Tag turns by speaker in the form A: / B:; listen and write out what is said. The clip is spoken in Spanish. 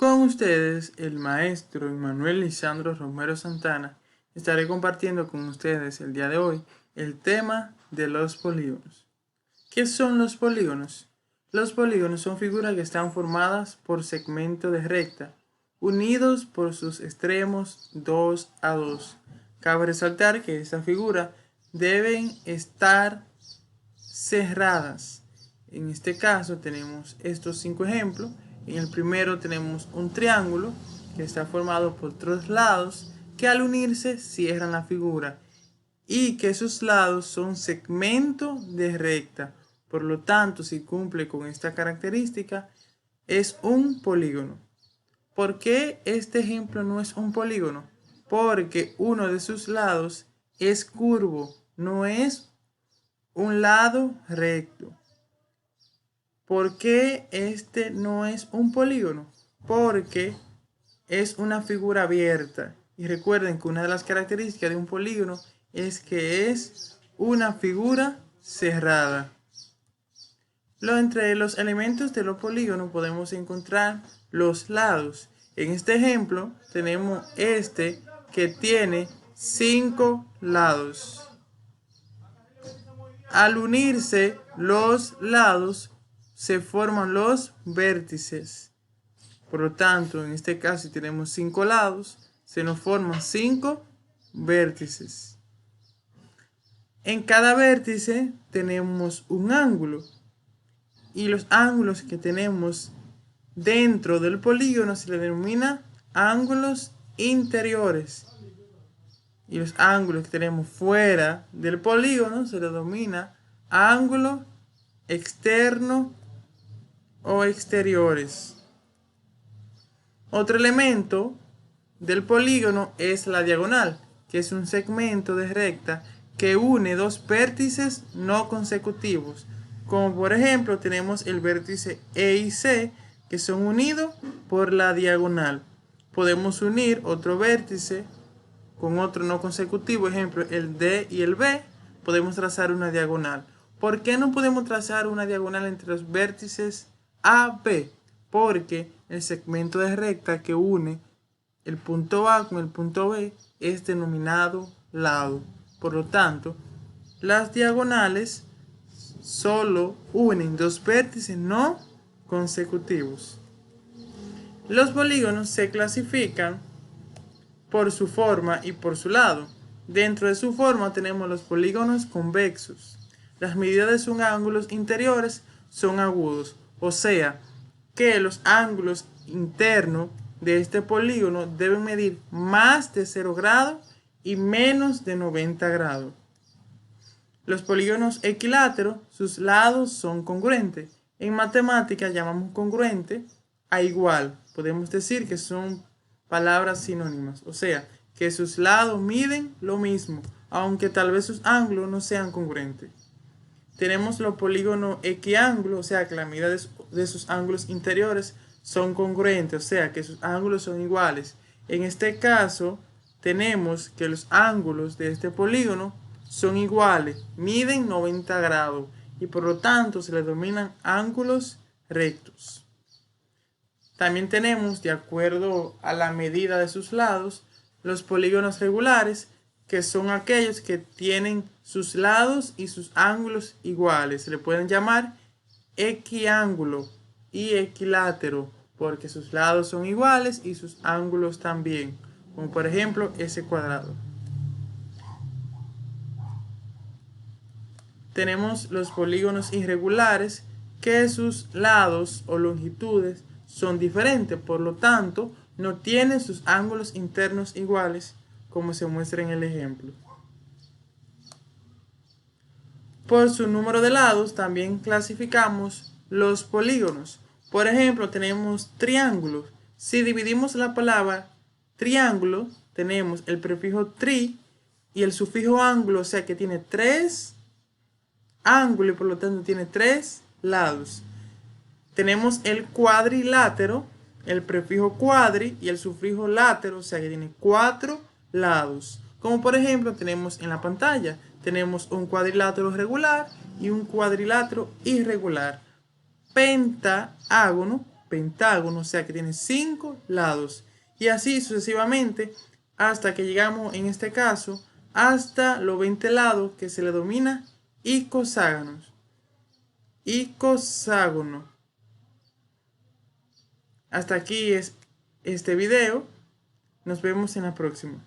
A: Con ustedes, el maestro Emmanuel Lisandro Romero Santana. Estaré compartiendo con ustedes el día de hoy el tema de los polígonos. ¿Qué son los polígonos? Los polígonos son figuras que están formadas por segmentos de recta, unidos por sus extremos 2 a 2. Cabe resaltar que estas figuras deben estar cerradas. En este caso tenemos estos 5 ejemplos. En el primero tenemos un triángulo que está formado por 3 lados que al unirse cierran la figura y que sus lados son segmentos de recta. Por lo tanto, si cumple con esta característica, es un polígono. ¿Por qué este ejemplo no es un polígono? Porque uno de sus lados es curvo, no es un lado recto. ¿Por qué este no es un polígono? Porque es una figura abierta. Y recuerden que una de las características de un polígono es que es una figura cerrada. Entre los elementos de los polígonos podemos encontrar los lados. En este ejemplo tenemos este que tiene 5 lados. Al unirse los lados se forman los vértices. Por lo tanto, en este caso, si tenemos 5 lados, se nos forman 5 vértices. En cada vértice tenemos un ángulo. Y los ángulos que tenemos dentro del polígono se le denomina ángulos interiores. Y los ángulos que tenemos fuera del polígono se le denomina ángulo externo o exteriores. Otro elemento del polígono es la diagonal, que es un segmento de recta que une dos vértices no consecutivos. Como por ejemplo tenemos el vértice E y C que son unidos por la diagonal. Podemos unir otro vértice con otro no consecutivo, ejemplo el D y el B, podemos trazar una diagonal. ¿Por qué no podemos trazar una diagonal entre los vértices A, B? Porque el segmento de recta que une el punto A con el punto B es denominado lado. Por lo tanto, las diagonales solo unen dos vértices no consecutivos. Los polígonos se clasifican por su forma y por su lado. Dentro de su forma tenemos los polígonos convexos. Las medidas de sus ángulos interiores son agudos, o sea, que los ángulos internos de este polígono deben medir más de 0 grados y menos de 90 grados. Los polígonos equiláteros, sus lados son congruentes. En matemática llamamos congruente a igual. Podemos decir que son palabras sinónimas, o sea, que sus lados miden lo mismo, aunque tal vez sus ángulos no sean congruentes. Tenemos los polígonos equiángulos, o sea, que la medida de sus ángulos interiores son congruentes, o sea, que sus ángulos son iguales. En este caso, tenemos que los ángulos de este polígono son iguales, miden 90 grados y por lo tanto se les denominan ángulos rectos. También tenemos, de acuerdo a la medida de sus lados, los polígonos regulares, que son aquellos que tienen sus lados y sus ángulos iguales. Se le pueden llamar equiángulo y equilátero, porque sus lados son iguales y sus ángulos también, como por ejemplo ese cuadrado. Tenemos los polígonos irregulares, que sus lados o longitudes son diferentes, por lo tanto no tienen sus ángulos internos iguales, como se muestra en el ejemplo. Por su número de lados también clasificamos los polígonos. Por ejemplo, tenemos triángulos. Si dividimos la palabra triángulo, tenemos el prefijo tri y el sufijo ángulo, o sea que tiene 3 ángulos y por lo tanto tiene 3 lados. Tenemos el cuadrilátero, el prefijo cuadri y el sufijo látero, o sea que tiene 4 lados. Como por ejemplo tenemos en la pantalla, tenemos un cuadrilátero regular y un cuadrilátero irregular. Pentágono pentágono, o sea que tiene 5 lados. Y así sucesivamente hasta que llegamos, en este caso, hasta los 20 lados, que se le denomina icoságonos. Icoságono. Hasta aquí es este video. Nos vemos en la próxima.